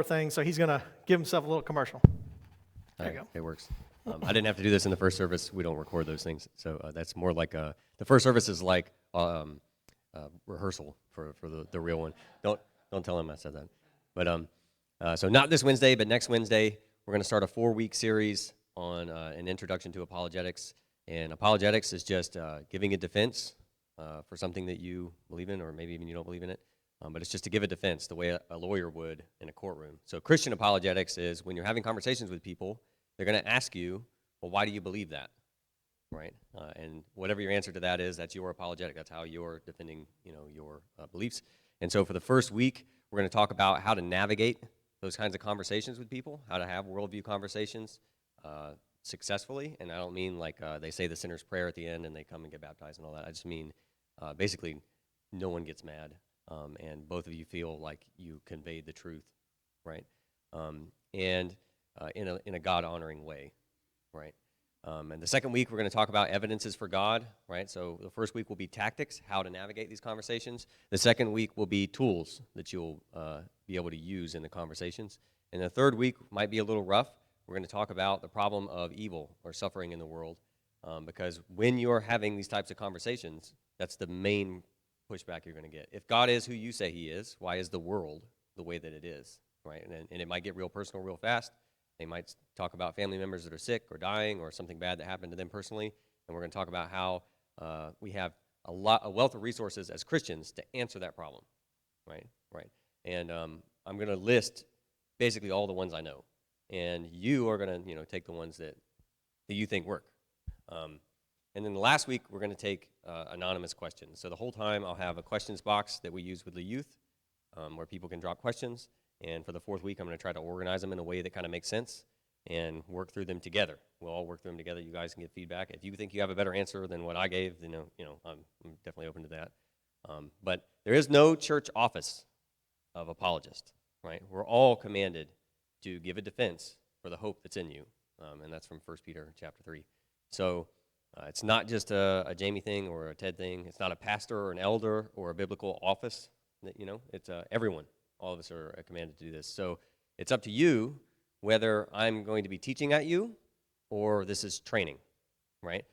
thing, so he's going to give himself a little commercial. There you go. It works. I didn't have to do this in the first service. We don't record those things, so that's more like the first service is like rehearsal for the real one. Don't tell him I said that. But so not this Wednesday, but next Wednesday we're going to start a 4-week series on an introduction to apologetics. And apologetics is just giving a defense for something that you believe in, or maybe even you don't believe in it. But it's just to give a defense the way a lawyer would in a courtroom. So Christian apologetics is when you're having conversations with people, they're going to ask you, well, why do you believe that, right? And whatever your answer to that is, that's your apologetic. That's how you're defending, your beliefs. And so for the first week, we're going to talk about how to navigate those kinds of conversations with people, how to have worldview conversations successfully. And I don't mean like they say the sinner's prayer at the end and they come and get baptized and all that. I just mean basically no one gets mad. And both of you feel like you conveyed the truth, right? And in a God-honoring way, right? And the second week, we're going to talk about evidences for God, right? So the first week will be tactics, how to navigate these conversations. The second week will be tools that you'll be able to use in the conversations. And the third week might be a little rough. We're going to talk about the problem of evil or suffering in the world, because when you're having these types of conversations, that's the main pushback you're going to get. If God is who you say he is, why is the world the way that it is, right? And it might get real personal real fast. They might talk about family members that are sick or dying or something bad that happened to them personally, and we're going to talk about how we have a wealth of resources as Christians to answer that problem, right? And I'm going to list basically all the ones I know, and you are going to take the ones that you think work. And then the last week, we're going to take anonymous questions. So the whole time, I'll have a questions box that we use with the youth where people can drop questions. And for the fourth week, I'm going to try to organize them in a way that kind of makes sense and work through them together. We'll all work through them together. You guys can give feedback. If you think you have a better answer than what I gave, then I'm definitely open to that. But there is no church office of apologist, right? We're all commanded to give a defense for the hope that's in you. And that's from 1 Peter chapter 3. So it's not just a Jamie thing or a Ted thing. It's not a pastor or an elder or a biblical office. It's everyone. All of us are commanded to do this. So it's up to you whether I'm going to be teaching at you or this is training, right?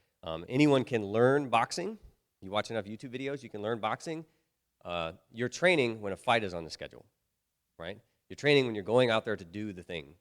Anyone can learn boxing. You watch enough YouTube videos, you can learn boxing. You're training when a fight is on the schedule, right? You're training when you're going out there to do the thing.